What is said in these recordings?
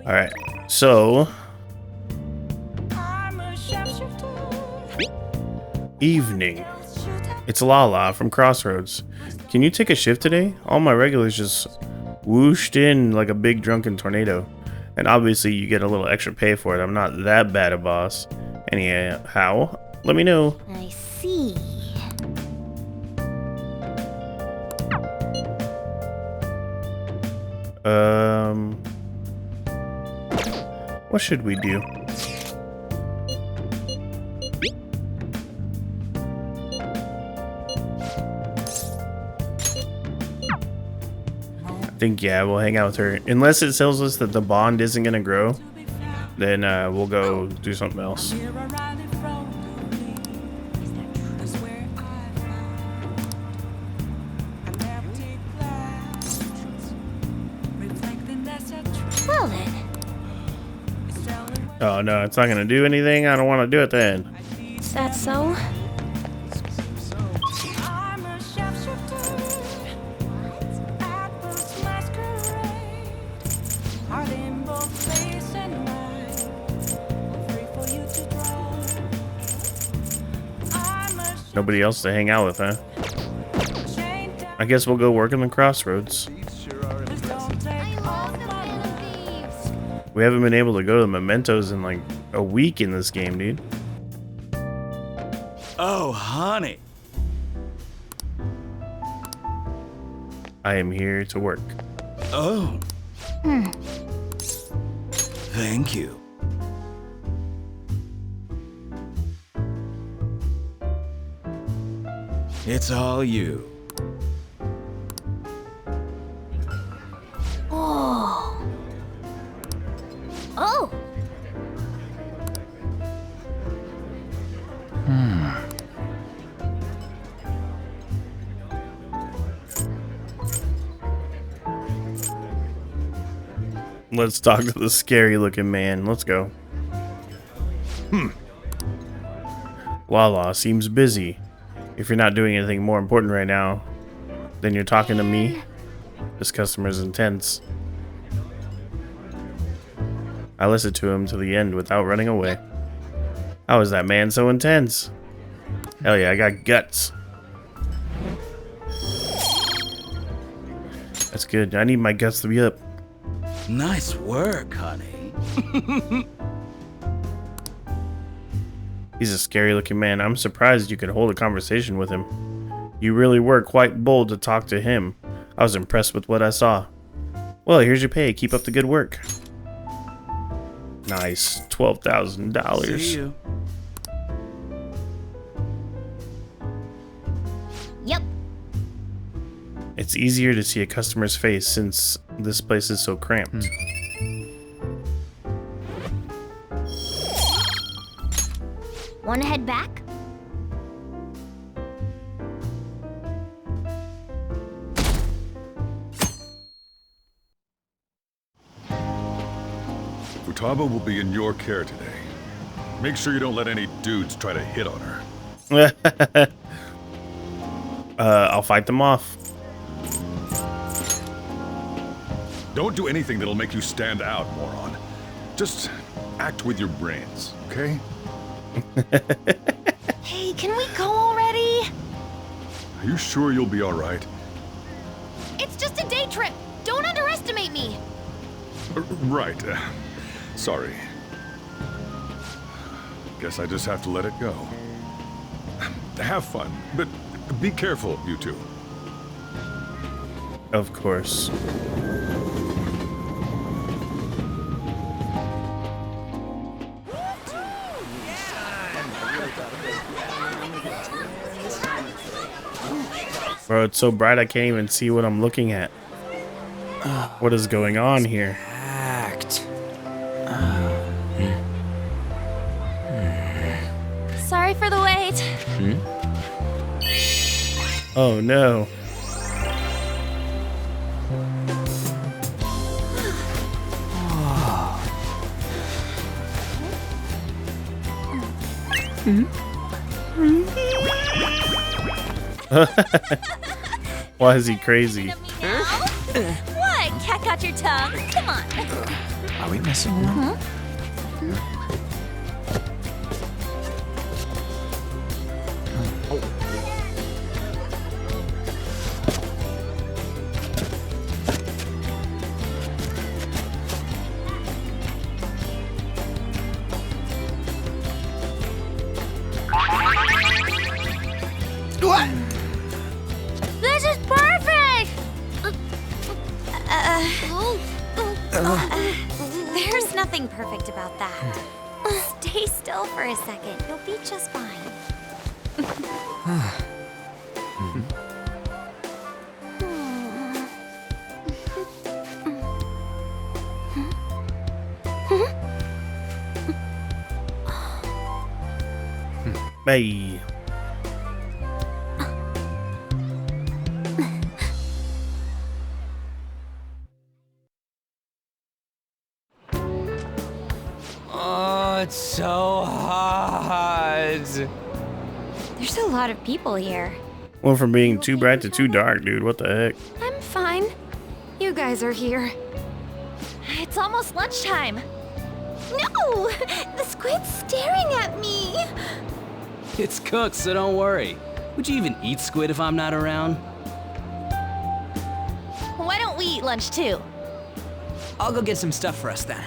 All right, so evening. It's Lala from Crossroads. Can you take a shift today? All my regulars just whooshed in like a big drunken tornado. And obviously you get a little extra pay for it. I'm not that bad a boss. Anyhow, let me know. I see. What should we do? I think, yeah, we'll hang out with her. Unless it tells us that the bond isn't gonna grow, then we'll go do something else. Well then. Oh no, it's not gonna do anything. I don't want to do it then. Is that so? Nobody else to hang out with, huh? I guess we'll go work in the Crossroads. We haven't been able to go to Mementos in like a week in this game, dude. Oh, honey. I am here to work. Oh. Thank you. It's all you. Oh. Oh. Let's talk to the scary looking man. Let's go. Lala seems busy. If you're not doing anything more important right now, then you're talking to me. This customer's intense. I listened to him to the end without running away. How is that man so intense? Hell yeah, I got guts. That's good. I need my guts to be up. Nice work, honey. He's a scary looking man. I'm surprised you could hold a conversation with him. You really were quite bold to talk to him. I was impressed with what I saw. Well, here's your pay. Keep up the good work. Nice. See $12,000. you. Yep. It's easier to see a customer's face since this place is so cramped. Wanna head back? Futaba will be in your care today. Make sure you don't let any dudes try to hit on her. I'll fight them off. Don't do anything that'll make you stand out, moron. Just act with your brains, okay? Hey, can we go already? Are you sure you'll be all right? It's just a day trip. Don't underestimate me. Right. Sorry. Guess I just have to let it go. Have fun, but be careful, you two. Of course. Bro, it's so bright I can't even see what I'm looking at. What is going on here? Act. Sorry for the wait. Oh no. Hmm? Why is he crazy? What? Cat got your tongue. Come on. Are we messing around? What? This is perfect! There's nothing perfect about that. Stay still for a second. You'll be just fine. Bye. Oh, it's so hot. There's a lot of people here. Went from being too bright to too dark, dude. What the heck? I'm fine. You guys are here. It's almost lunchtime. No! The squid's staring at me! It's cooked, so don't worry. Would you even eat squid if I'm not around? Why don't we eat lunch too? I'll go get some stuff for us then.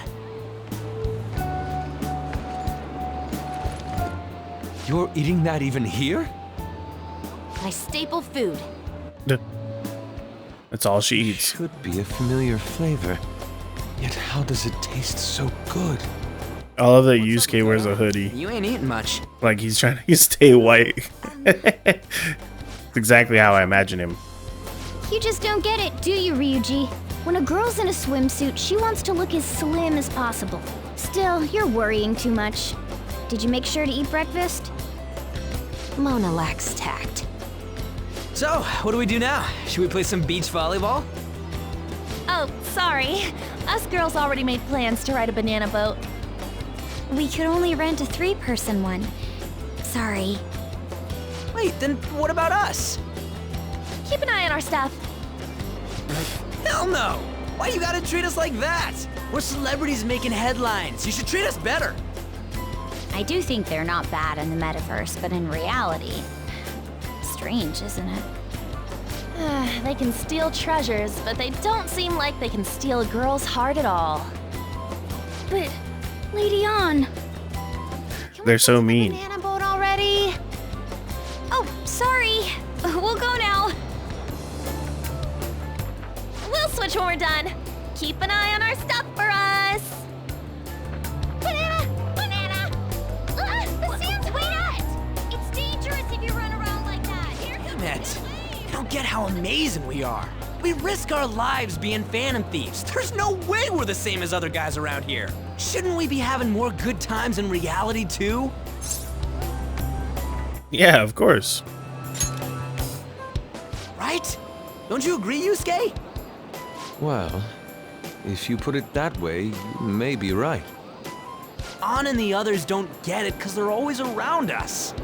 You're eating that even here? My staple food. That's all she eats. Should be a familiar flavor. Yet how does it taste so good? I love that Yusuke wears a hoodie. You ain't eating much. Like he's trying to stay white. It's exactly how I imagine him. You just don't get it, do you, Ryuji? When a girl's in a swimsuit, she wants to look as slim as possible. Still, you're worrying too much. Did you make sure to eat breakfast? Mona lacks tact. So, what do we do now? Should we play some beach volleyball? Oh, sorry. Us girls already made plans to ride a banana boat. We could only rent a 3-person one. Sorry. Wait, then what about us? Keep an eye on our stuff. Hell no! Why you gotta treat us like that? We're celebrities making headlines. You should treat us better. I do think they're not bad in the metaverse, but in reality... Strange, isn't it? They can steal treasures, but they don't seem like they can steal a girl's heart at all. But... Lady On... They're so mean. Banana boat already? Oh, sorry. We'll go now. We'll switch when we're done. Keep an eye on our stuff for us. Banana! Banana! The sand's wet! It's dangerous if you run around like that. Here comes Damn it. the wave. You don't get how amazing we are. We risk our lives being phantom thieves. There's no way we're the same as other guys around here. Shouldn't we be having more good times in reality too? Yeah, of course. Right? Don't you agree, Yusuke? Well, if you put it that way, you may be right. On and the others don't get it because they're always around us.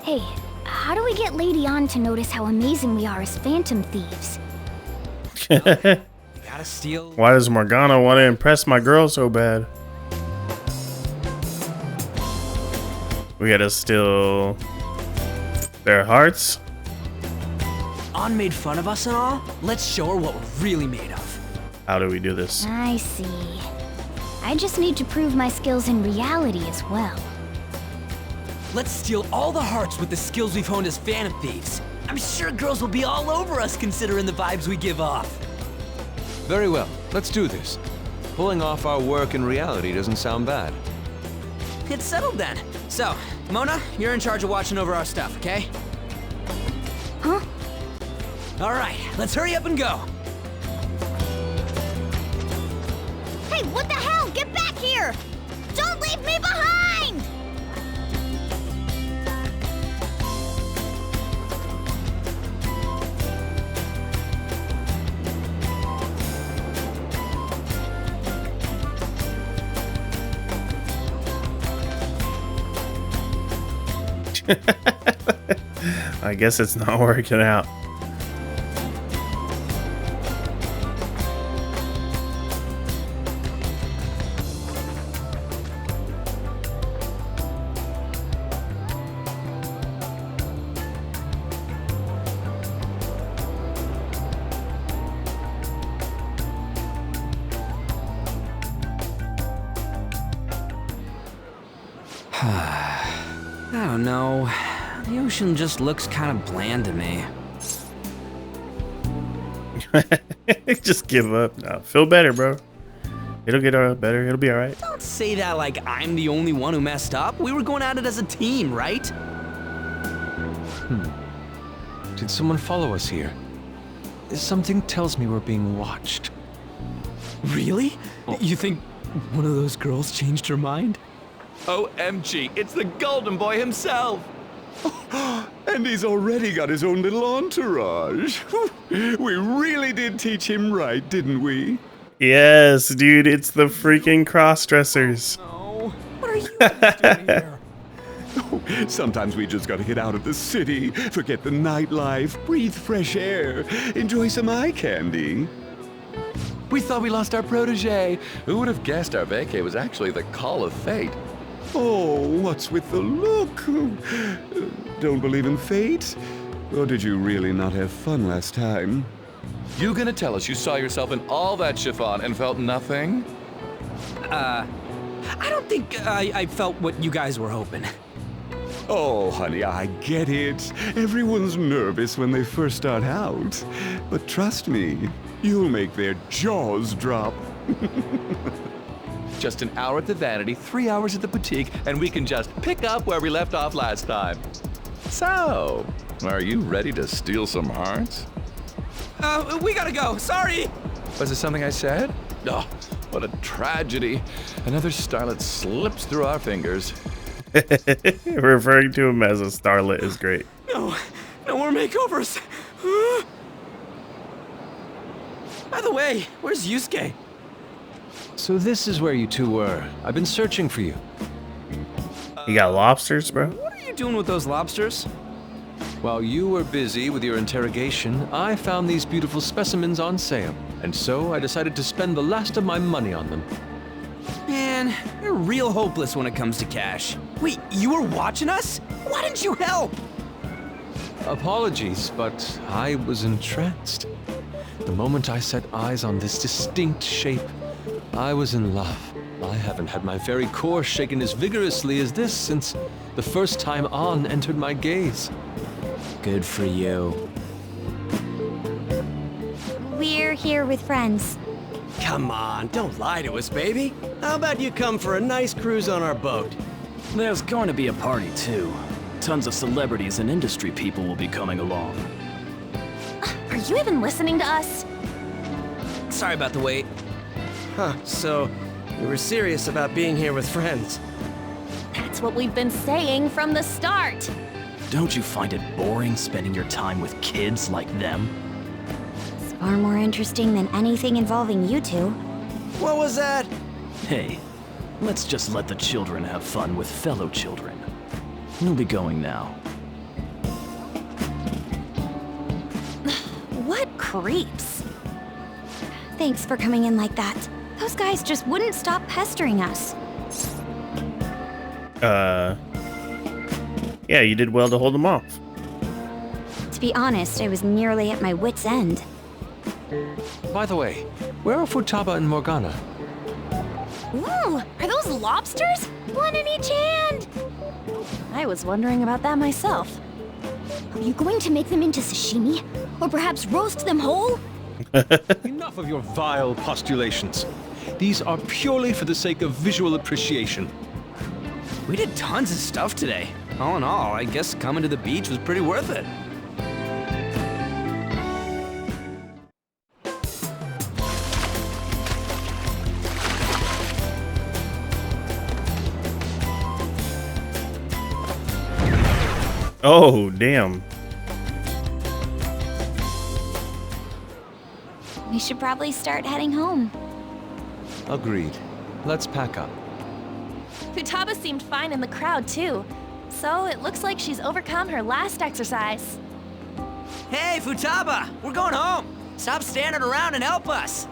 Hey, how do we get Lady On to notice how amazing we are as phantom thieves? You gotta steal. Why does Morgana want to impress my girl so bad? We gotta steal their hearts. On made fun of us and all. Let's show her what we're really made of. How do we do this? I see. I just need to prove my skills in reality as well. Let's steal all the hearts with the skills we've honed as phantom thieves. I'm sure girls will be all over us considering the vibes we give off. Very well, let's do this. Pulling off our work in reality doesn't sound bad. It's settled then. So, Mona, you're in charge of watching over our stuff, okay? Huh? All right, let's hurry up and go. Hey, what the hell? Get back here! Don't leave me behind! I guess it's not working out. I don't know. The ocean just looks kind of bland to me. Just give up. No, feel better, bro. It'll get better. It'll be all right. Don't say that like I'm the only one who messed up. We were going at it as a team, right? Did someone follow us here? Something tells me we're being watched. Really? You think one of those girls changed her mind? OMG, it's the Golden Boy himself! And he's already got his own little entourage. We really did teach him right, didn't we? Yes, dude. It's the freaking cross-dressers. Oh, what are you guys doing here? Sometimes we just gotta get out of the city, forget the nightlife, breathe fresh air, enjoy some eye candy. We thought we lost our protege. Who would have guessed our vacay was actually the call of fate? Oh, what's with the look? Don't believe in fate? Or did you really not have fun last time? You gonna tell us you saw yourself in all that chiffon and felt nothing? I don't think I felt what you guys were hoping. Oh, honey, I get it. Everyone's nervous when they first start out. But trust me, you'll make their jaws drop. Just an hour at the Vanity, 3 hours at the boutique, and we can just pick up where we left off last time. So, are you ready to steal some hearts? We gotta go. Sorry. Was it something I said? Oh, what a tragedy. Another starlet slips through our fingers. Referring to him as a starlet is great. No more makeovers. By the way, where's Yusuke? So this is where you two were. I've been searching for you. You got lobsters, bro? What are you doing with those lobsters? While you were busy with your interrogation, I found these beautiful specimens on sale. And so I decided to spend the last of my money on them. Man, you're real hopeless when it comes to cash. Wait, you were watching us? Why didn't you help? Apologies, but I was entranced. The moment I set eyes on this distinct shape, I was in love. I haven't had my very core shaken as vigorously as this since the first time On entered my gaze. Good for you. We're here with friends. Come on, don't lie to us, baby. How about you come for a nice cruise on our boat? There's going to be a party, too. Tons of celebrities and industry people will be coming along. Are you even listening to us? Sorry about the wait. Huh, so you were serious about being here with friends. That's what we've been saying from the start. Don't you find it boring spending your time with kids like them? It's far more interesting than anything involving you two. What was that? Hey, let's just let the children have fun with fellow children. We'll be going now. What creeps. Thanks for coming in like that. Those guys just wouldn't stop pestering us. Yeah, you did well to hold them off. To be honest, I was nearly at my wit's end. By the way, where are Futaba and Morgana? Ooh, are those lobsters? One in each hand. I was wondering about that myself. Are you going to make them into sashimi? Or perhaps roast them whole? Enough of your vile postulations. These are purely for the sake of visual appreciation. We did tons of stuff today. All in all, I guess coming to the beach was pretty worth it. Oh, damn. We should probably start heading home. Agreed. Let's pack up. Futaba seemed fine in the crowd, too. So it looks like she's overcome her last exercise. Hey, Futaba! We're going home! Stop standing around and help us!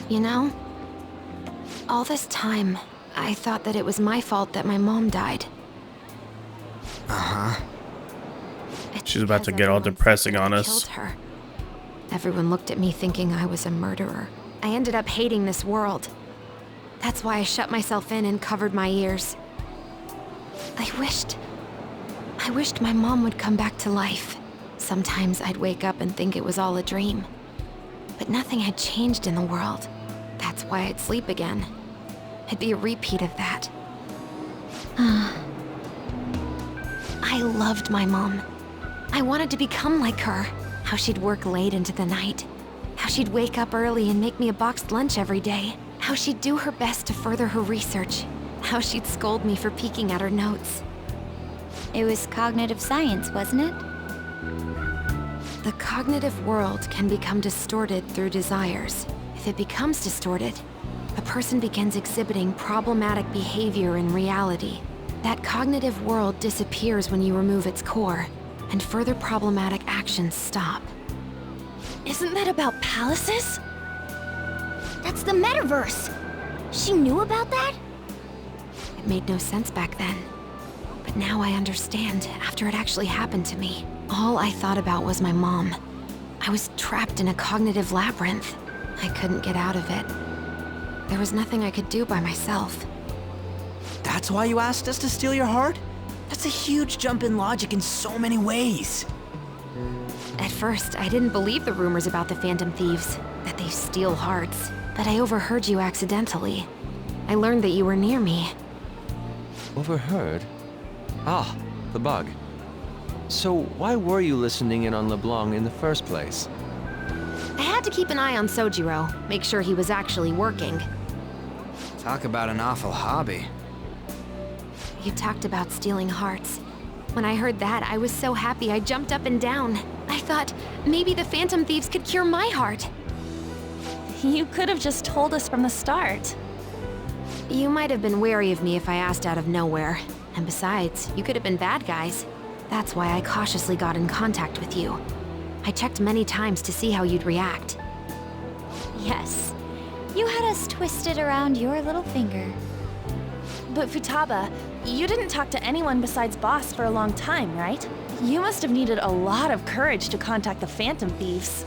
You know, all this time, I thought that it was my fault that my mom died. She's about to get all depressing on us. Killed her. Everyone looked at me thinking I was a murderer. I ended up hating this world. That's why I shut myself in and covered my ears. I wished my mom would come back to life. Sometimes I'd wake up and think it was all a dream. But nothing had changed in the world. That's why I'd sleep again. It'd be a repeat of that. I loved my mom. I wanted to become like her. How she'd work late into the night. How she'd wake up early and make me a boxed lunch every day. How she'd do her best to further her research. How she'd scold me for peeking at her notes. It was cognitive science, wasn't it? The cognitive world can become distorted through desires. If it becomes distorted, a person begins exhibiting problematic behavior in reality. That cognitive world disappears when you remove its core, and further problematic actions stop. Isn't that about palaces? That's the metaverse! She knew about that? It made no sense back then. But now I understand, after it actually happened to me. All I thought about was my mom. I was trapped in a cognitive labyrinth. I couldn't get out of it. There was nothing I could do by myself. That's why you asked us to steal your heart? That's a huge jump in logic in so many ways. At first, I didn't believe the rumors about the Phantom Thieves, that they steal hearts. But I overheard you accidentally. I learned that you were near me. Overheard? Ah, the bug. So why were you listening in on LeBlanc in the first place? I had to keep an eye on Sojiro, make sure he was actually working. Talk about an awful hobby. You talked about stealing hearts. When I heard that, I was so happy I jumped up and down. I thought, maybe the Phantom Thieves could cure my heart. You could have just told us from the start. You might have been wary of me if I asked out of nowhere. And besides, you could have been bad guys. That's why I cautiously got in contact with you. I checked many times to see how you'd react. Yes. You had us twisted around your little finger. But Futaba, you didn't talk to anyone besides Boss for a long time, right? You must have needed a lot of courage to contact the Phantom Thieves.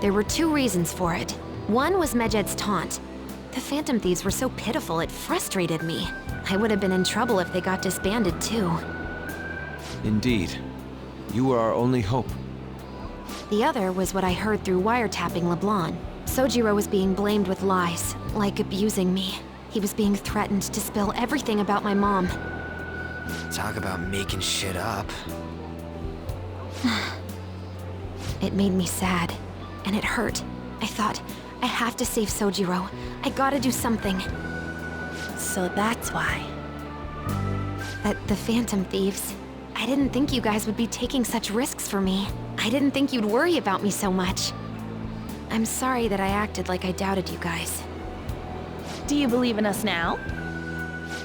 There were two reasons for it. One was Medjed's taunt. The Phantom Thieves were so pitiful it frustrated me. I would have been in trouble if they got disbanded too. Indeed. You were our only hope. The other was what I heard through wiretapping LeBlanc. Sojiro was being blamed with lies, like abusing me. He was being threatened to spill everything about my mom. Talk about making shit up. It made me sad, and it hurt. I thought, I have to save Sojiro. I gotta do something. So that's why. The Phantom Thieves. I didn't think you guys would be taking such risks for me. I didn't think you'd worry about me so much. I'm sorry that I acted like I doubted you guys. Do you believe in us now?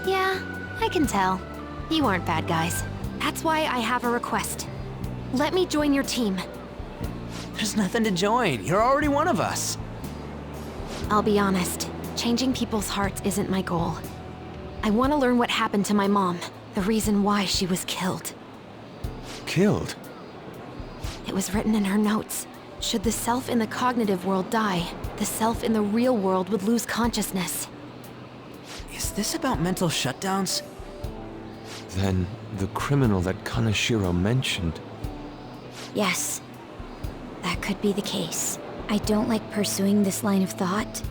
Yeah, I can tell. You aren't bad guys. That's why I have a request. Let me join your team. There's nothing to join. You're already one of us. I'll be honest. Changing people's hearts isn't my goal. I want to learn what happened to my mom. The reason why she was killed. Killed? It was written in her notes. Should the self in the cognitive world die, the self in the real world would lose consciousness. Is this about mental shutdowns? Then the criminal that Kaneshiro mentioned. Yes. That could be the case. I don't like pursuing this line of thought.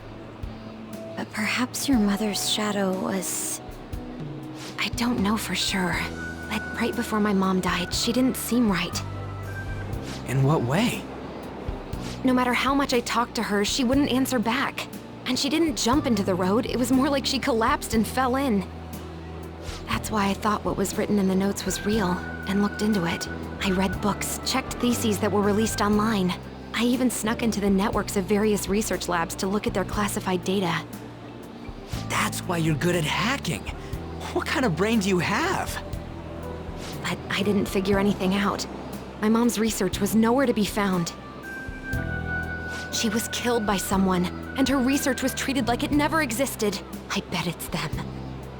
But perhaps your mother's shadow was... I don't know for sure. But right before my mom died, she didn't seem right. In what way? No matter how much I talked to her, she wouldn't answer back. And she didn't jump into the road, it was more like she collapsed and fell in. That's why I thought what was written in the notes was real, and looked into it. I read books, checked theses that were released online. I even snuck into the networks of various research labs to look at their classified data. That's why you're good at hacking. What kind of brain do you have? But I didn't figure anything out. My mom's research was nowhere to be found. She was killed by someone, and her research was treated like it never existed. I bet it's them.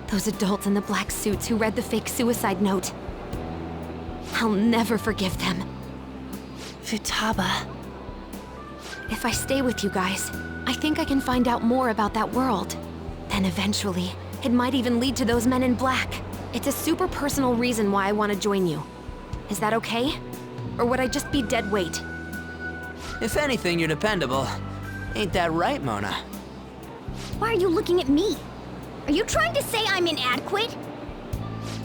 Those adults in the black suits who read the fake suicide note. I'll never forgive them. Futaba, If I stay with you guys, I think I can find out more about that world. Then eventually, it might even lead to those men in black. It's a super personal reason why I want to join you. Is that okay? Or would I just be dead weight? If anything, you're dependable. Ain't that right, Mona? Why are you looking at me? Are you trying to say I'm inadequate?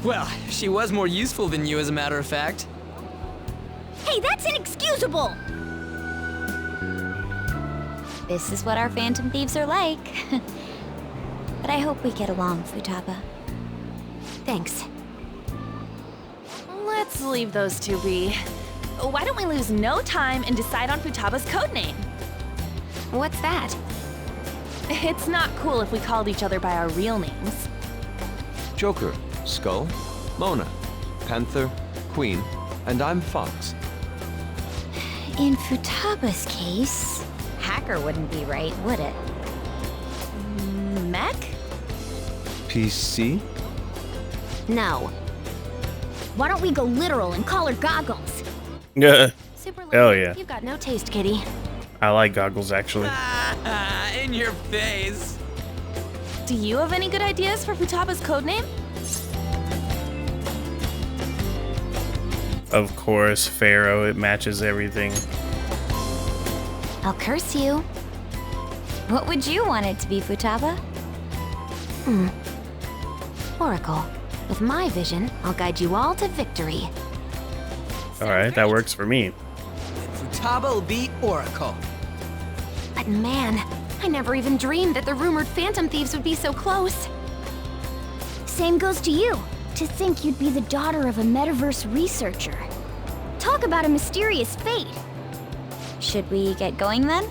Well, she was more useful than you, as a matter of fact. Hey, that's inexcusable! This is what our Phantom Thieves are like. But I hope we get along, Futaba. Thanks. Let's leave those two be. Why don't we lose no time and decide on Futaba's codename? What's that? It's not cool if we called each other by our real names. Joker, Skull, Mona, Panther, Queen, and I'm Fox. In Futaba's case, Hacker wouldn't be right, would it? Mech? PC? No. Why don't we go literal and call her Goggles? Yeah. Super Hell yeah. You've got no taste, kitty. I like Goggles, actually. In your face. Do you have any good ideas for Futaba's codename? Of course, Pharaoh. It matches everything. I'll curse you. What would you want it to be, Futaba? Oracle. With my vision, I'll guide you all to victory. Alright, that works for me. Futaba will be Oracle. But man, I never even dreamed that the rumored Phantom Thieves would be so close. Same goes to you. To think you'd be the daughter of a metaverse researcher. Talk about a mysterious fate. Should we get going then?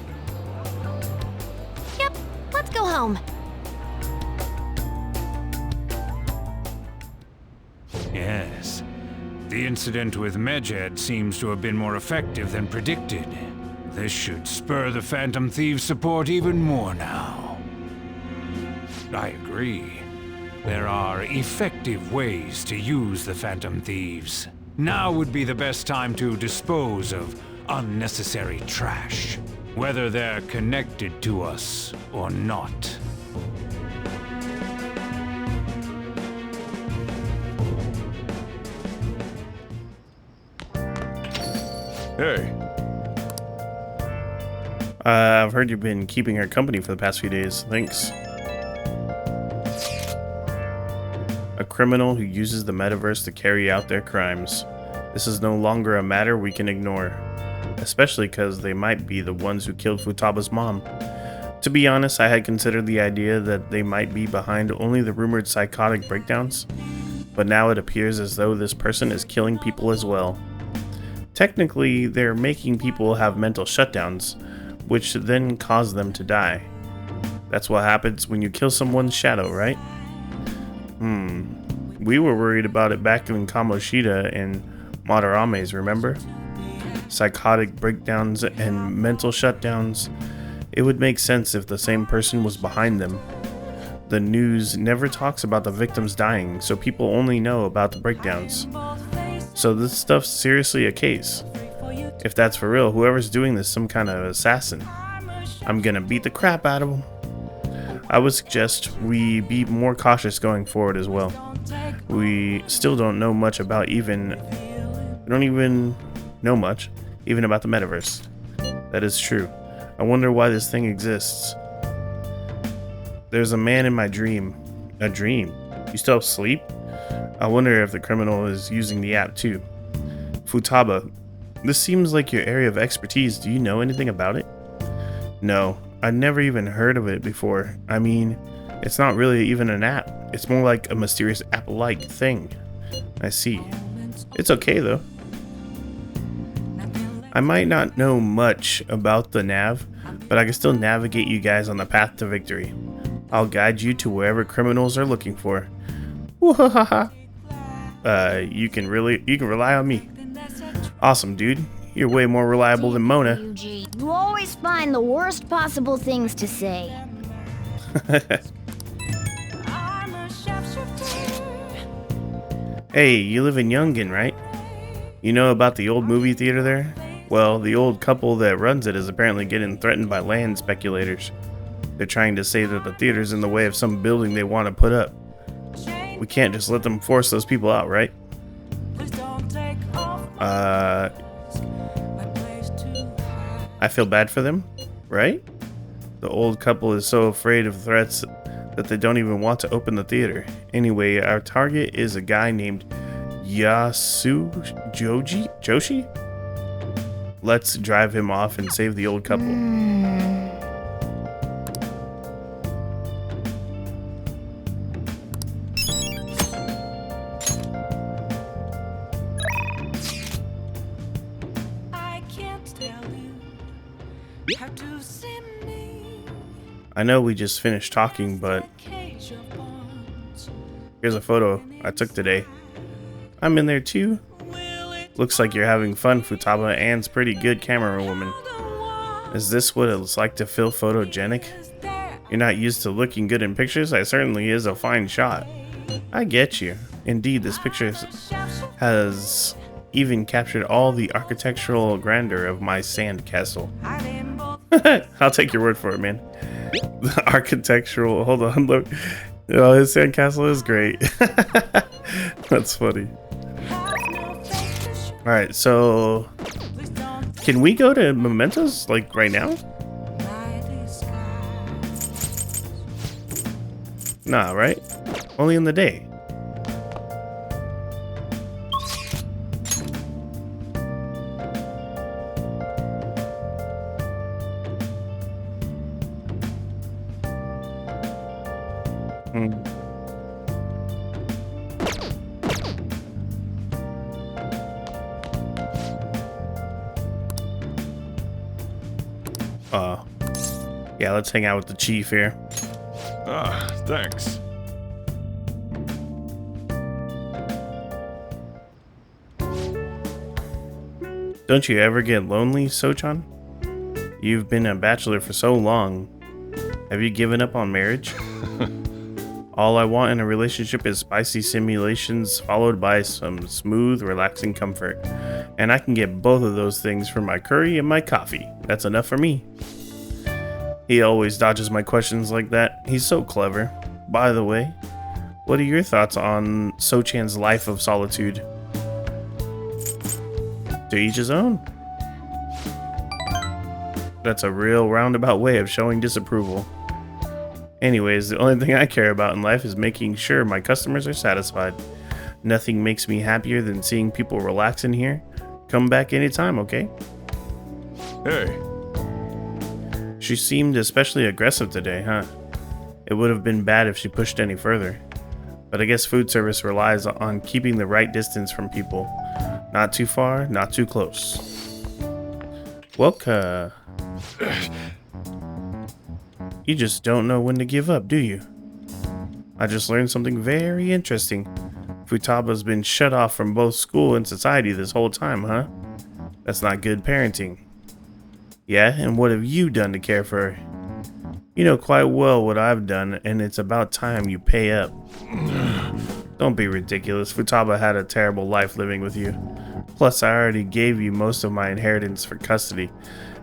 Yep, let's go home. Yes. The incident with Medjed seems to have been more effective than predicted. This should spur the Phantom Thieves' support even more now. I agree. There are effective ways to use the Phantom Thieves. Now would be the best time to dispose of unnecessary trash, whether they're connected to us or not. Hey. I've heard you've been keeping her company for the past few days. Thanks. A criminal who uses the metaverse to carry out their crimes. This is no longer a matter we can ignore, especially because they might be the ones who killed Futaba's mom. To be honest, I had considered the idea that they might be behind only the rumored psychotic breakdowns, but now it appears as though this person is killing people as well. Technically, they're making people have mental shutdowns, which then cause them to die. That's what happens when you kill someone's shadow, right? We were worried about it back in Kamoshida and Madarame's, remember? Psychotic breakdowns and mental shutdowns. It would make sense if the same person was behind them. The news never talks about the victims dying, so people only know about the breakdowns. So this stuff's seriously a case. If that's for real, whoever's doing this is some kind of assassin. I'm gonna beat the crap out of him. I would suggest we be more cautious going forward as well. We still don't know much about we don't even know much even about the metaverse. That is true. I wonder why this thing exists. There's a man in my dream. A dream? You still sleep? I wonder if the criminal is using the app too. Futaba, this seems like your area of expertise. Do you know anything about it? No, I'd never even heard of it before. I mean, it's not really even an app. It's more like a mysterious app-like thing. I see. It's okay though. I might not know much about the nav, but I can still navigate you guys on the path to victory. I'll guide you to wherever criminals are looking for. Woo-ha-ha-ha. You can rely on me. Awesome, dude. You're way more reliable than Mona. You always find the worst possible things to say. Hey, you live in Youngin, right? You know about the old movie theater there? Well, the old couple that runs it is apparently getting threatened by land speculators. They're trying to say that the theater's in the way of some building they want to put up. We can't just let them force those people out, right? I feel bad for them, right? The old couple is so afraid of threats that they don't even want to open the theater. Anyway, our target is a guy named Joshi? Let's drive him off and save the old couple. I know we just finished talking, but here's a photo I took today. I'm in there too. Looks like you're having fun, Futaba. Anne's pretty good camera woman. Is this what it's like to feel photogenic? You're not used to looking good in pictures? That certainly is a fine shot. I get you. Indeed, this picture has even captured all the architectural grandeur of my sand castle. I'll take your word for it, man. The architectural, hold on, look. Oh, his sandcastle is great. That's funny. Alright, so can we go to Mementos like right now? Nah, right? Only in the day. Yeah, let's hang out with the chief here. Ah, thanks. Don't you ever get lonely, Sochan? You've been a bachelor for so long. Have you given up on marriage? All I want in a relationship is spicy simulations followed by some smooth, relaxing comfort. And I can get both of those things from my curry and my coffee. That's enough for me. He always dodges my questions like that. He's so clever. By the way, what are your thoughts on Sochan's life of solitude? To each his own. That's a real roundabout way of showing disapproval. Anyways, the only thing I care about in life is making sure my customers are satisfied. Nothing makes me happier than seeing people relax in here. Come back anytime, okay? Hey. She seemed especially aggressive today, huh? It would have been bad if she pushed any further. But I guess food service relies on keeping the right distance from people. Not too far, not too close. Welcome. You just don't know when to give up, do you? I just learned something very interesting. Futaba's been shut off from both school and society this whole time, huh? That's not good parenting. Yeah, and what have you done to care for her? You know quite well what I've done, and it's about time you pay up. Don't be ridiculous. Futaba had a terrible life living with you. Plus, I already gave you most of my inheritance for custody.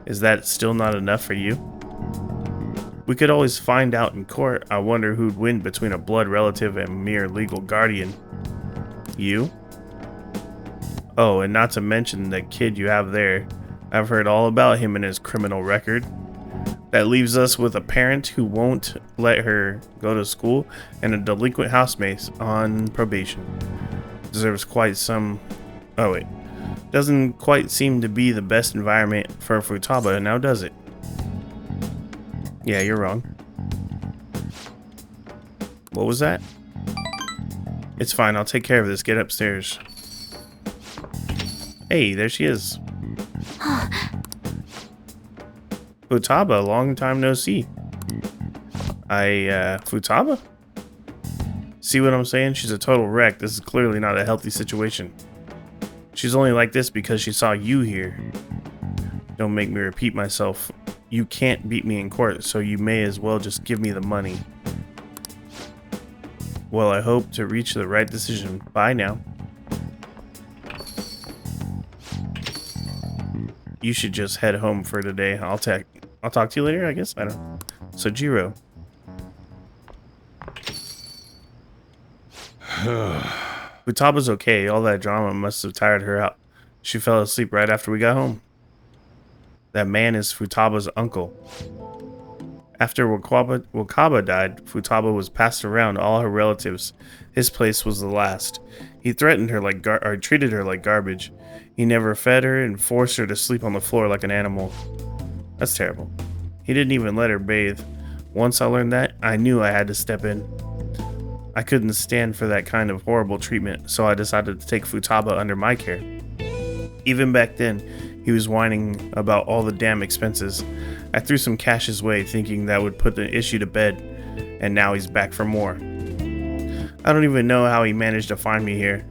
Is that still not enough for you? We could always find out in court. I wonder who'd win between a blood relative and mere legal guardian. You? Oh, and not to mention that kid you have there. I've heard all about him and his criminal record. That leaves us with a parent who won't let her go to school and a delinquent housemate on probation. Deserves quite some... Oh wait. Doesn't quite seem to be the best environment for Futaba, now does it? Yeah, you're wrong. What was that? It's fine, I'll take care of this. Get upstairs. Hey, there she is. Futaba, long time no see. Futaba? See what I'm saying? She's a total wreck. This is clearly not a healthy situation. She's only like this because she saw you here. Don't make me repeat myself. You can't beat me in court, so you may as well just give me the money. Well, I hope to reach the right decision. Bye now. you should just head home for today. I'll talk to you later, I guess. I don't know. So, Jiro. Futaba's okay. All that drama must have tired her out. She fell asleep right after we got home. That man is Futaba's uncle. After Wakaba died, Futaba was passed around to all her relatives. His place was the last. He threatened her like treated her like garbage. He never fed her and forced her to sleep on the floor like an animal. That's terrible. He didn't even let her bathe. Once I learned that, I knew I had to step in. I couldn't stand for that kind of horrible treatment, so I decided to take Futaba under my care. Even back then, he was whining about all the damn expenses. I threw some cash his way, thinking that would put the issue to bed, and now he's back for more. I don't even know how he managed to find me here.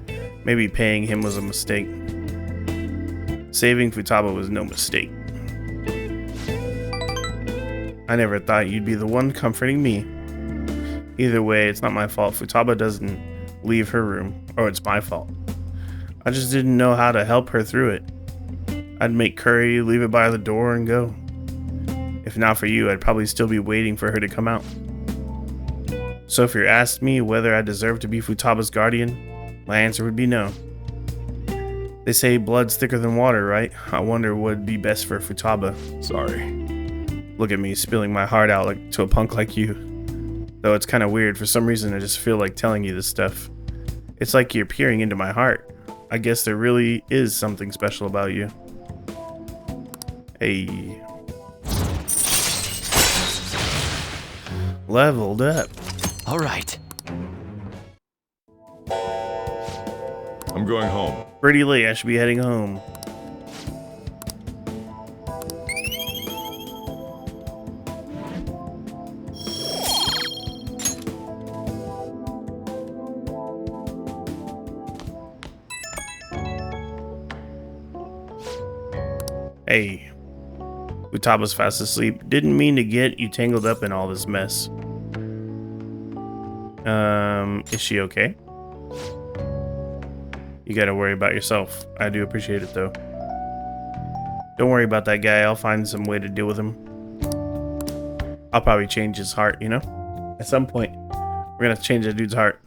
Maybe paying him was a mistake. Saving Futaba was no mistake. I never thought you'd be the one comforting me. Either way, it's not my fault Futaba doesn't leave her room, or it's my fault. I just didn't know how to help her through it. I'd make curry, leave it by the door, and go. If not for you, I'd probably still be waiting for her to come out. So if you asked me whether I deserve to be Futaba's guardian, my answer would be no. They say blood's thicker than water, right? I wonder what would be best for Futaba. Sorry. Look at me spilling my heart out to a punk like you. Though it's kind of weird, for some reason I just feel like telling you this stuff. It's like you're peering into my heart. I guess there really is something special about you. Hey. Leveled up. All right. I'm going home. Pretty late, I should be heading home. Hey, Futaba's fast asleep. Didn't mean to get you tangled up in all this mess. Is she okay? You gotta worry about yourself. I do appreciate it though. Don't worry about that guy. I'll find some way to deal with him. I'll probably change his heart, you know? At some point, we're gonna change that dude's heart.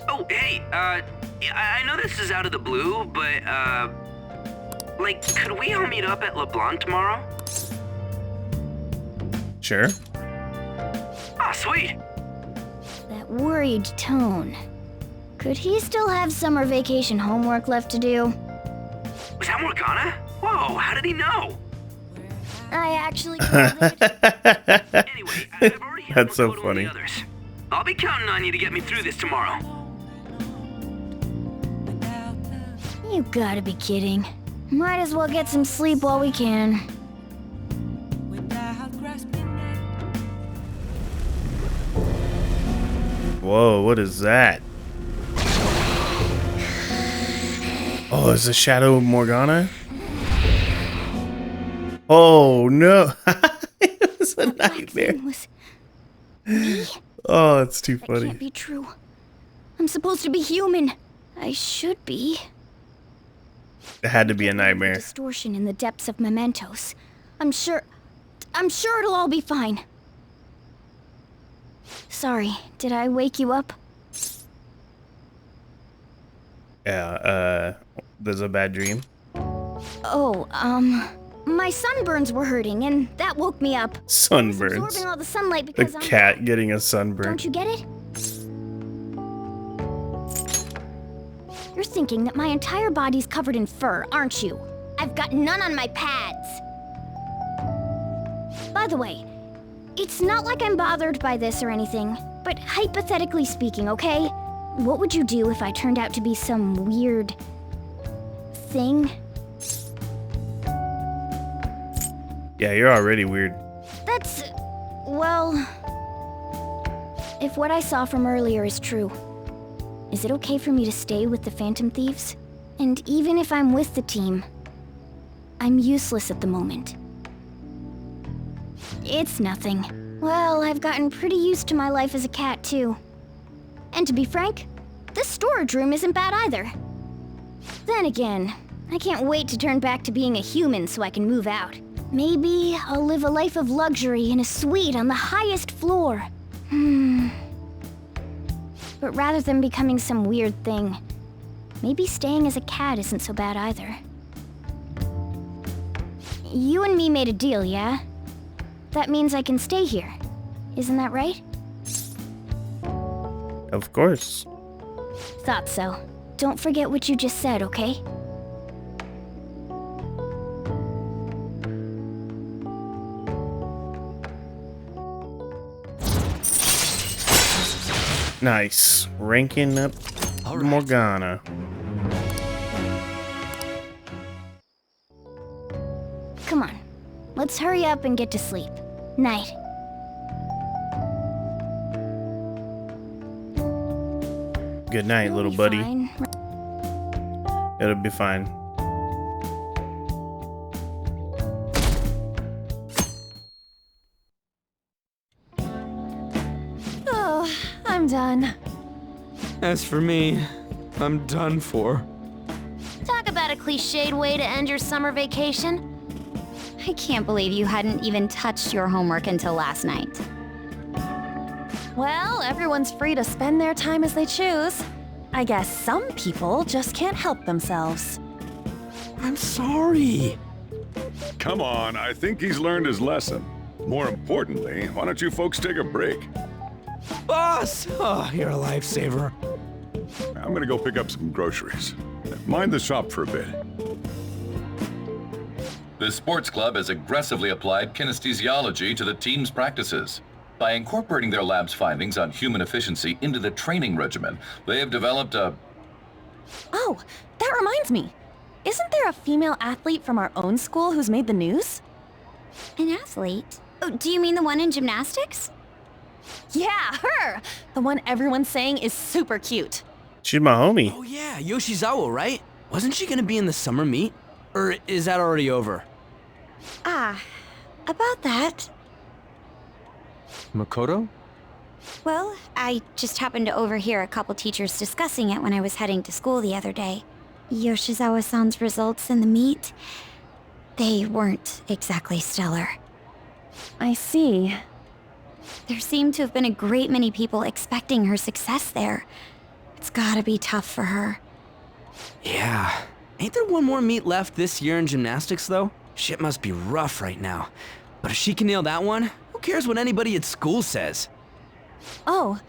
Oh, hey, I know this is out of the blue, but, like, could we all meet up at LeBlanc tomorrow? Sure. Ah, sweet. That worried tone. Could he still have summer vacation homework left to do? Was that Morgana? Whoa, how did he know? I actually... Anyway, I've already had That's so Makoto and funny. the others. I'll be counting on you to get me through this tomorrow. You gotta be kidding. Might as well get some sleep while we can. Whoa, what is that? Oh, it's a shadow of Morgana? Oh no! It was a nightmare. Oh, it's too That funny. can't be true. I'm supposed to be human. I should be. It had to be a nightmare. Distortion in the depths of mementos. I'm sure it'll all be fine. Sorry, did I wake you up? Yeah, there's a bad dream. Oh, my sunburns were hurting and that woke me up. Sunburns. Absorbing all the sunlight The because I'm... cat getting a sunburn. Don't you get it? You're thinking that my entire body's covered in fur, aren't you? I've got none on my pads. By the way, it's not like I'm bothered by this or anything, but hypothetically speaking, okay? What would you do if I turned out to be some weird... thing? Yeah, you're already weird. That's... well... If what I saw from earlier is true, is it okay for me to stay with the Phantom Thieves? And even if I'm with the team, I'm useless at the moment. It's nothing. Well, I've gotten pretty used to my life as a cat, too. And to be frank, this storage room isn't bad either. Then again, I can't wait to turn back to being a human so I can move out. Maybe I'll live a life of luxury in a suite on the highest floor. But rather than becoming some weird thing, maybe staying as a cat isn't so bad either. You and me made a deal, yeah? That means I can stay here. Isn't that right? Of course. Thought so. Don't forget what you just said, okay? Nice. Ranking up Morgana. Come on. Let's hurry up and get to sleep. Night. Good night, little buddy. It'll be fine. Oh, I'm done. As for me, I'm done for. Talk about a cliched way to end your summer vacation. I can't believe you hadn't even touched your homework until last night. Well, everyone's free to spend their time as they choose. I guess some people just can't help themselves. I'm sorry. Come on, I think he's learned his lesson. More importantly, why don't you folks take a break? Boss! Oh, you're a lifesaver. I'm gonna go pick up some groceries. Mind the shop for a bit. The sports club has aggressively applied kinesthesiology to the team's practices. By incorporating their lab's findings on human efficiency into the training regimen, they have developed a... Oh, that reminds me. Isn't there a female athlete from our own school who's made the news? An athlete? Oh, do you mean the one in gymnastics? Yeah, her! The one everyone's saying is super cute. She's my homie. Oh yeah, Yoshizawa, right? Wasn't she gonna be in the summer meet? Or is that already over? Ah, about that. Makoto? Well, I just happened to overhear a couple teachers discussing it when I was heading to school the other day. Yoshizawa-san's results in the meet, they weren't exactly stellar. I see. There seemed to have been a great many people expecting her success there. It's gotta be tough for her. Yeah. Ain't there one more meet left this year in gymnastics, though? Shit must be rough right now. But if she can nail that one, who cares what anybody at school says? Oh,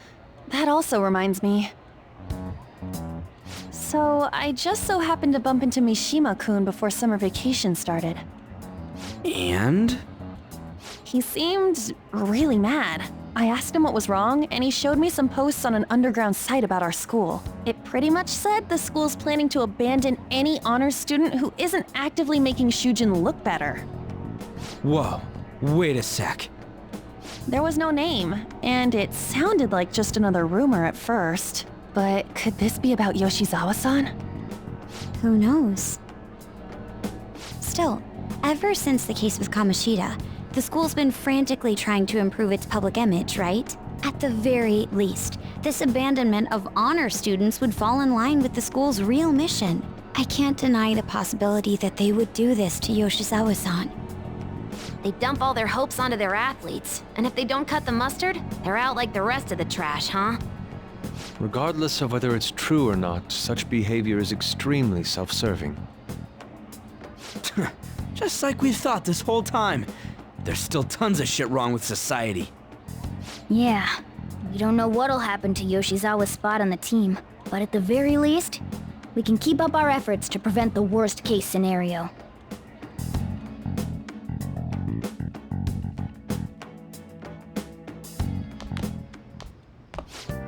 that also reminds me. So, I just so happened to bump into Mishima-kun before summer vacation started. And? He seemed really mad. I asked him what was wrong, and he showed me some posts on an underground site about our school. It pretty much said the school's planning to abandon any honors student who isn't actively making Shujin look better. Whoa, wait a sec. There was no name, and it sounded like just another rumor at first. But could this be about Yoshizawa-san? Who knows? Still, ever since the case with Kamoshida, the school's been frantically trying to improve its public image, right? At the very least, this abandonment of honor students would fall in line with the school's real mission. I can't deny the possibility that they would do this to Yoshizawa-san. They dump all their hopes onto their athletes, and if they don't cut the mustard, they're out like the rest of the trash, huh? Regardless of whether it's true or not, such behavior is extremely self-serving. Just like we thought this whole time. There's still tons of shit wrong with society. Yeah, we don't know what'll happen to Yoshizawa's spot on the team, but at the very least, we can keep up our efforts to prevent the worst case scenario.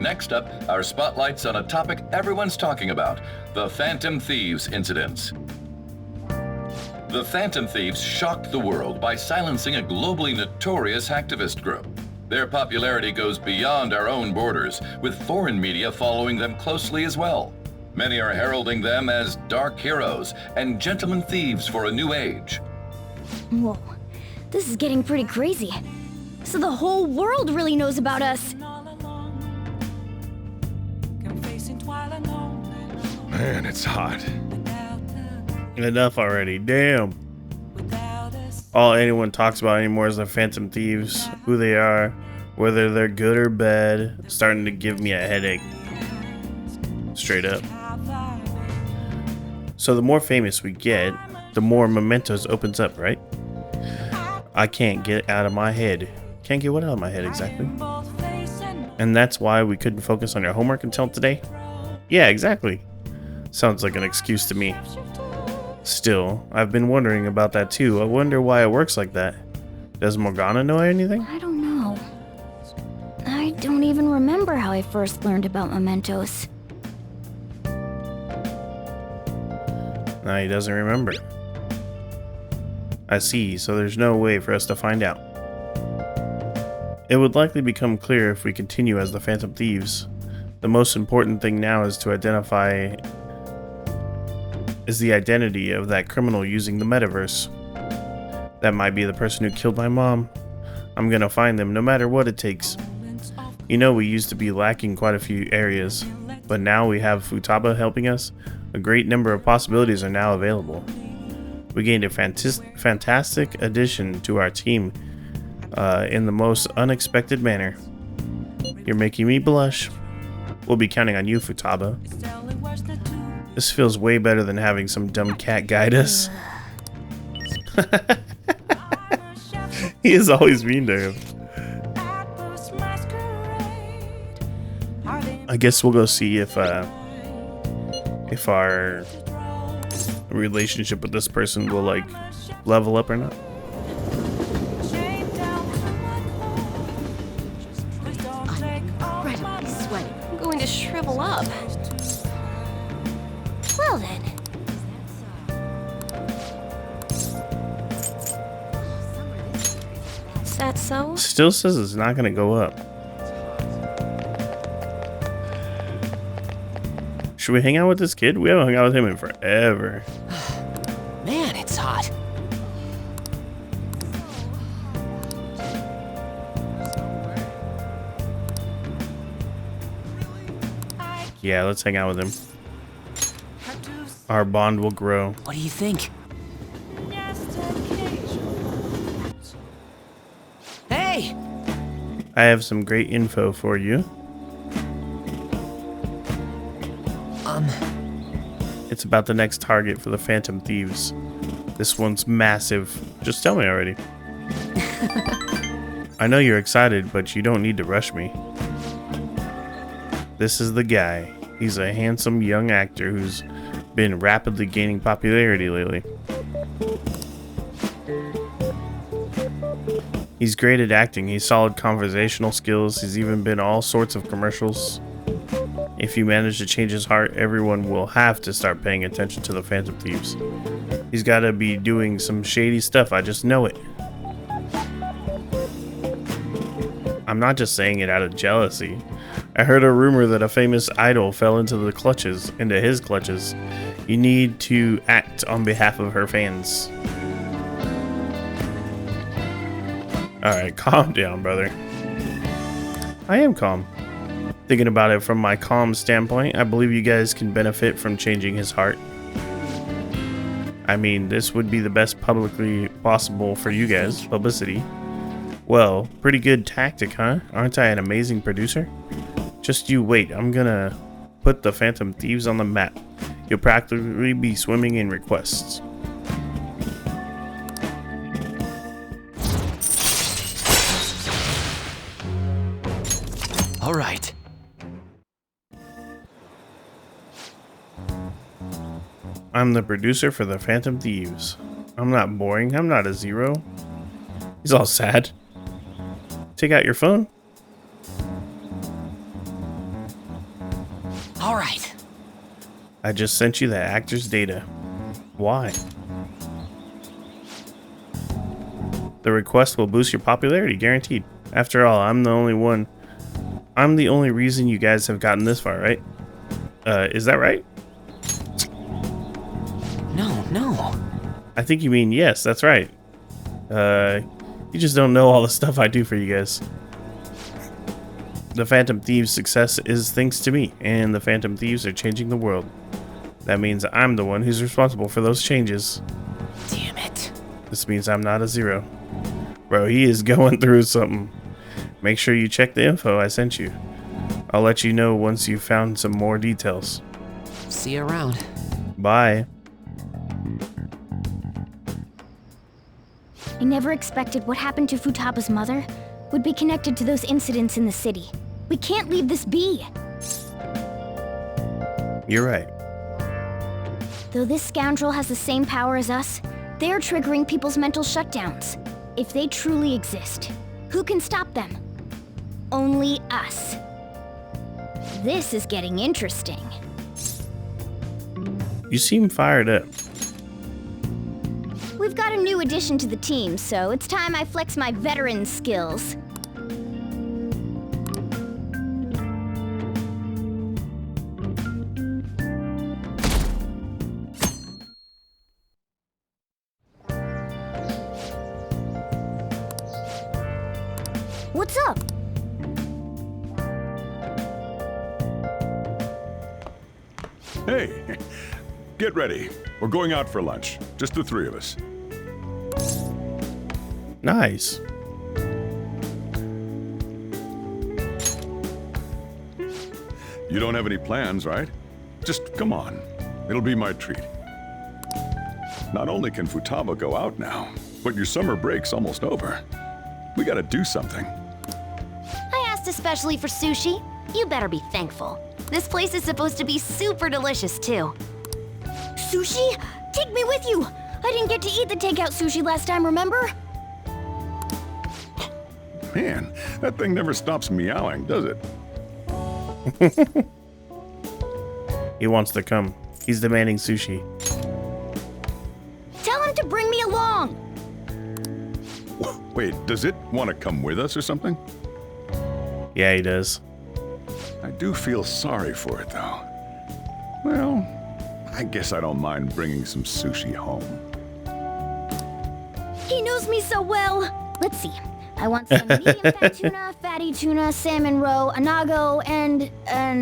Next up, our spotlight's on a topic everyone's talking about, the Phantom Thieves incidents. The Phantom Thieves shocked the world by silencing a globally notorious hacktivist group. Their popularity goes beyond our own borders, with foreign media following them closely as well. Many are heralding them as dark heroes and gentlemen thieves for a new age. Whoa, this is getting pretty crazy. So the whole world really knows about us. Man, it's hot. Enough already. Damn. All anyone talks about anymore is the Phantom Thieves, who they are, whether they're good or bad. Starting to give me a headache. Straight up. So the more famous we get, the more mementos opens up, right? I can't get out of my head. Can't get what out of my head exactly? And that's why we couldn't focus on your homework until today? Yeah, exactly. Sounds like an excuse to me. Still, I've been wondering about that too. I wonder why it works like that. Does Morgana know anything? I don't know. I don't even remember how I first learned about mementos. No, he doesn't remember. I see, so there's no way for us to find out. It would likely become clear if we continue as the Phantom Thieves. The most important thing now is to identify the identity of that criminal using the metaverse. That might be the person who killed my mom. I'm gonna find them no matter what it takes. You know, we used to be lacking quite a few areas, but now we have Futaba helping us. A great number of possibilities are now available. We gained a fantastic addition to our team in the most unexpected manner. You're making me blush. We'll be counting on you, Futaba. This feels way better than having some dumb cat guide us. He is always mean to him. I guess we'll go see if our relationship with this person will like level up or not. I'm sweating. I'm going to shrivel up. Well then. Is that so? Still says it's not gonna go up. Should we hang out with this kid? We haven't hung out with him in forever. Man, it's hot. Yeah, let's hang out with him. Our bond will grow. What do you think? Hey! I have some great info for you. It's about the next target for the Phantom Thieves. This one's massive. Just tell me already. I know you're excited, but you don't need to rush me. This is the guy. He's a handsome young actor who's been rapidly gaining popularity lately. He's great at acting. He's solid conversational skills. He's even been in all sorts of commercials. If you manage to change his heart, everyone will have to start paying attention to the Phantom Thieves. He's got to be doing some shady stuff. I just know it. I'm not just saying it out of jealousy. I heard a rumor that a famous idol fell into his clutches. You need to act on behalf of her fans. Alright, calm down, brother. I am calm. Thinking about it from my calm standpoint, I believe you guys can benefit from changing his heart. I mean, this would be the best publicly possible for you guys, publicity. Well, pretty good tactic, huh? Aren't I an amazing producer? Just you wait, I'm gonna put the Phantom Thieves on the map. You'll practically be swimming in requests. All right. I'm the producer for the Phantom Thieves. I'm not boring. I'm not a zero. He's all sad. Take out your phone. All right. I just sent you the actor's data. Why? The request will boost your popularity, guaranteed. After all, I'm the only reason you guys have gotten this far, right? Is that right? No. I think you mean yes, that's right. You just don't know all the stuff I do for you guys. The Phantom Thieves' success is thanks to me, and the Phantom Thieves are changing the world. That means I'm the one who's responsible for those changes. Damn it. This means I'm not a zero. Bro, he is going through something. Make sure you check the info I sent you. I'll let you know once you've found some more details. See you around. Bye. I never expected what happened to Futaba's mother would be connected to those incidents in the city. We can't leave this be. You're right. Though this scoundrel has the same power as us, they're triggering people's mental shutdowns. If they truly exist, who can stop them? Only us. This is getting interesting. You seem fired up. We've got a new addition to the team, so it's time I flex my veteran skills. What's up? Hey, get ready. We're going out for lunch. Just the three of us. Nice. You don't have any plans, right? Just come on. It'll be my treat. Not only can Futaba go out now, but your summer break's almost over. We gotta do something. I asked especially for sushi. You better be thankful. This place is supposed to be super delicious, too. Sushi? Take me with you! I didn't get to eat the takeout sushi last time, remember? Man, that thing never stops meowing, does it? He wants to come. He's demanding sushi. Tell him to bring me along! Wait, does it want to come with us or something? Yeah, he does. I do feel sorry for it, though. Well, I guess I don't mind bringing some sushi home. He knows me so well! Let's see. I want some medium fat tuna, fatty tuna, salmon roe, anago, and...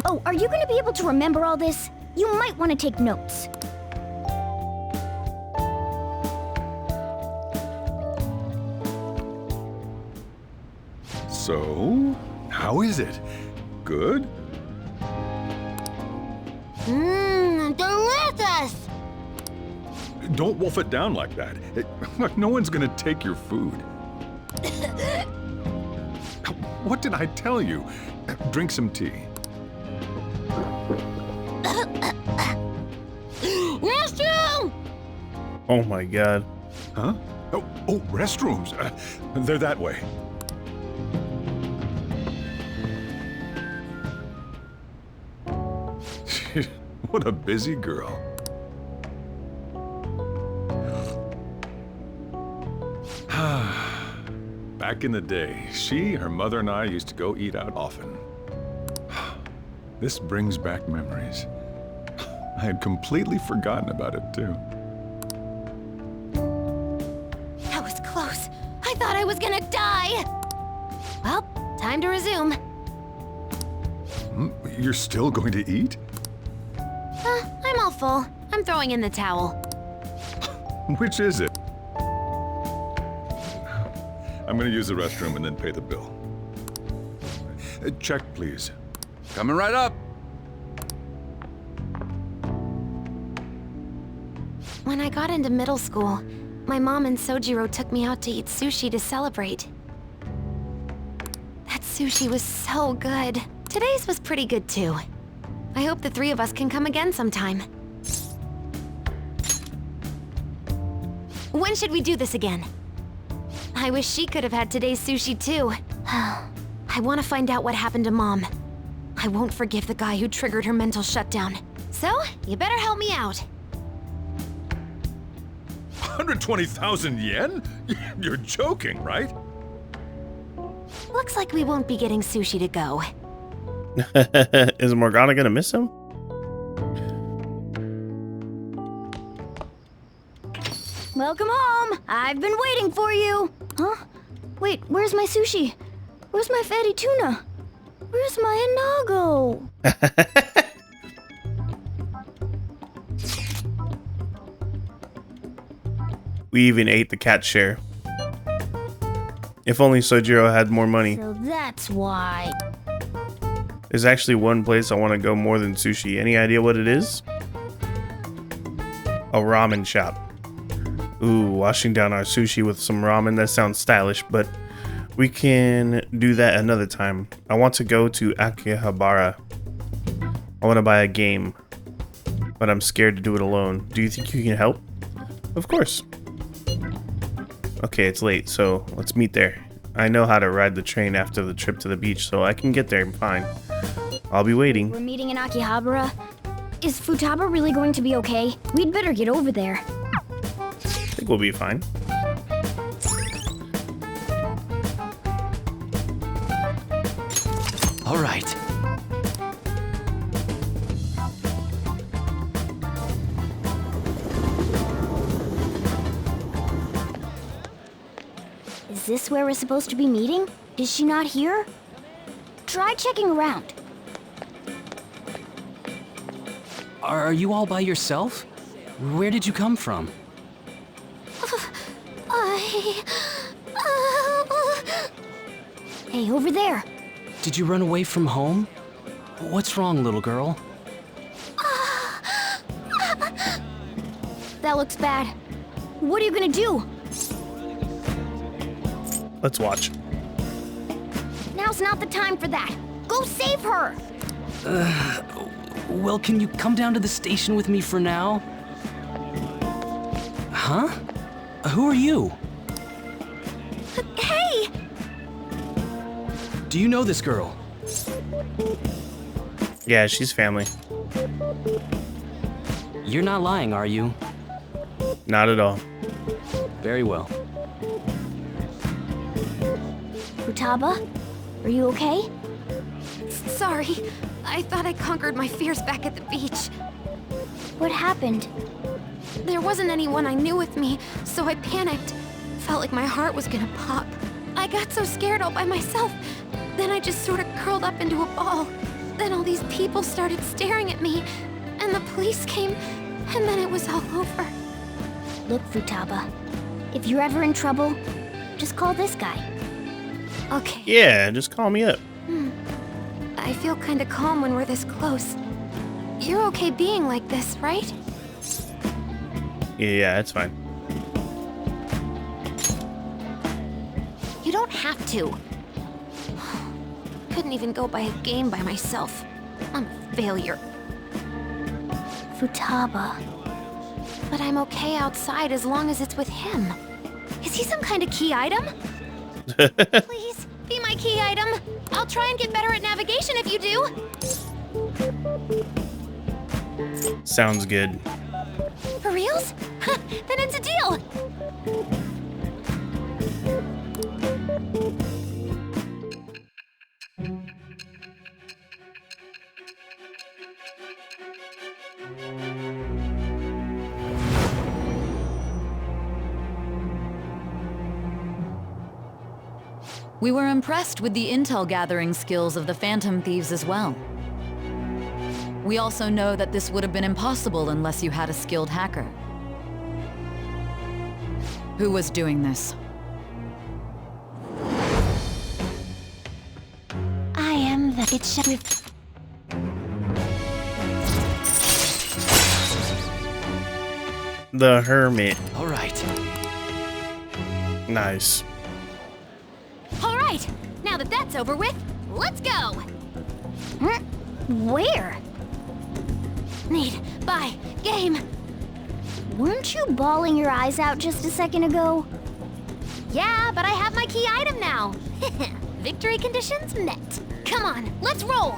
Oh, are you gonna be able to remember all this? You might want to take notes. So, how is it? Good? Delicious! Don't wolf it down like that. No one's gonna take your food. What did I tell you? Drink some tea. Restroom! Oh my god. Huh? Oh, restrooms. They're that way. What a busy girl. Back in the day, she, her mother, and I used to go eat out often. This brings back memories. I had completely forgotten about it, too. That was close. I thought I was gonna die. Well, time to resume. You're still going to eat? I'm all full. I'm throwing in the towel. Which is it? I'm gonna use the restroom and then pay the bill. Check, please. Coming right up. When I got into middle school, my mom and Sojiro took me out to eat sushi to celebrate. That sushi was so good. Today's was pretty good too. I hope the three of us can come again sometime. When should we do this again? I wish she could have had today's sushi too. I want to find out what happened to Mom. I won't forgive the guy who triggered her mental shutdown. So, you better help me out. 120,000 yen? You're joking, right? Looks like we won't be getting sushi to go. Is Morgana gonna miss him? Welcome home! I've been waiting for you! Huh? Wait, where's my sushi? Where's my fatty tuna? Where's my anago? We even ate the cat share. If only Sojiro had more money. So that's why. There's actually one place I want to go more than sushi. Any idea what it is? A ramen shop. Ooh, washing down our sushi with some ramen. That sounds stylish, but we can do that another time. I want to go to Akihabara. I want to buy a game, but I'm scared to do it alone. Do you think you can help? Of course. Okay, it's late, so let's meet there. I know how to ride the train after the trip to the beach, so I can get there fine. I'll be waiting. We're meeting in Akihabara. Is Futaba really going to be okay? We'd better get over there. I think we'll be fine. All right. Is this where we're supposed to be meeting? Is she not here? Try checking around. Are you all by yourself? Where did you come from? Hey, over there. Did you run away from home? What's wrong, little girl? That looks bad. What are you gonna do? Let's watch. Now's not the time for that. Go save her! Well, can you come down to the station with me for now? Huh? Who are you? Hey! Do you know this girl? Yeah, she's family. You're not lying, are you? Not at all. Very well. Futaba? Are you okay? Sorry. I thought I conquered my fears back at the beach. What happened? There wasn't anyone I knew with me, so I panicked. Felt like my heart was gonna pop. I got so scared all by myself. Then I just sort of curled up into a ball. Then all these people started staring at me, and the police came, and then it was all over. Look, Futaba. If you're ever in trouble, just call this guy. Okay. Yeah, just call me up. I feel kinda calm when we're this close. You're okay being like this, right? Yeah, it's fine. You don't have to. Couldn't even go by a game by myself. I'm a failure. Futaba. But I'm okay outside as long as it's with him. Is he some kind of key item? Please, be my key item. I'll try and get better at navigation if you do. Sounds good. For reals? Then it's a deal. We were impressed with the intel gathering skills of the Phantom Thieves as well. We also know that this would have been impossible unless you had a skilled hacker. Who was doing this? I am the bitch with... The Hermit. All right. Nice. All right, now that that's over with, let's go. Where? Need, buy, game. Weren't you bawling your eyes out just a second ago? Yeah, but I have my key item now. Victory conditions met. Come on, let's roll.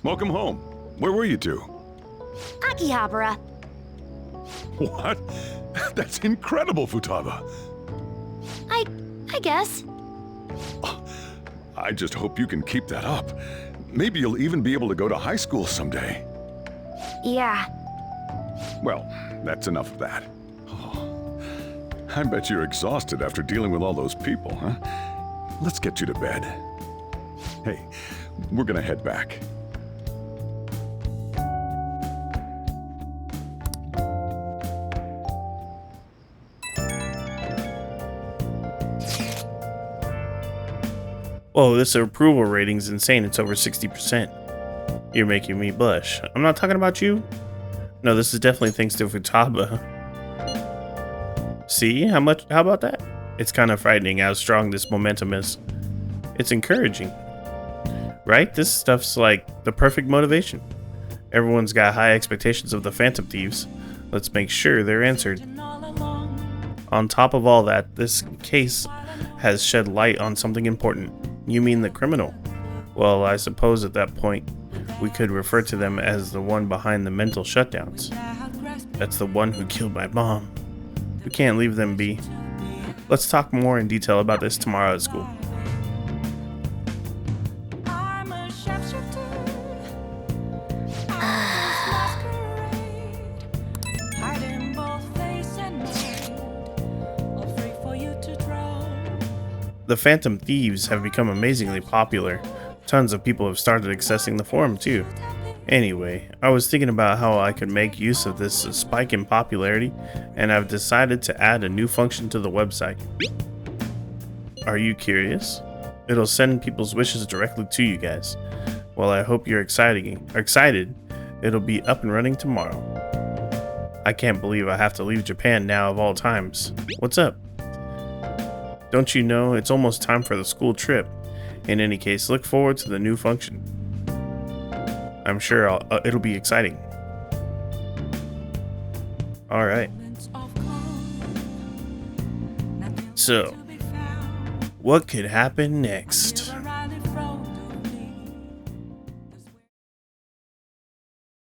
Welcome home. Where were you two? Akihabara. What? That's incredible, Futaba. I guess. I just hope you can keep that up. Maybe you'll even be able to go to high school someday. Yeah. Well, that's enough of that. Oh, I bet you're exhausted after dealing with all those people, huh? Let's get you to bed. Hey, we're gonna head back. Whoa, this approval rating's insane. It's over 60%. You're making me blush. I'm not talking about you. No, this is definitely thanks to Futaba. See, how about that? It's kind of frightening how strong this momentum is. It's encouraging. Right? This stuff's like the perfect motivation. Everyone's got high expectations of the Phantom Thieves. Let's make sure they're answered. On top of all that, this case has shed light on something important. You mean the criminal? Well, I suppose at that point, we could refer to them as the one behind the mental shutdowns. That's the one who killed my mom. We can't leave them be. Let's talk more in detail about this tomorrow at school. The Phantom Thieves have become amazingly popular. Tons of people have started accessing the forum too. Anyway, I was thinking about how I could make use of this spike in popularity, and I've decided to add a new function to the website. Are you curious? It'll send people's wishes directly to you guys. Well, I hope you're excited. It'll be up and running tomorrow. I can't believe I have to leave Japan now of all times. What's up? Don't you know it's almost time for the school trip? In any case, look forward to the new function. I'm sure it'll be exciting. Alright. So, what could happen next?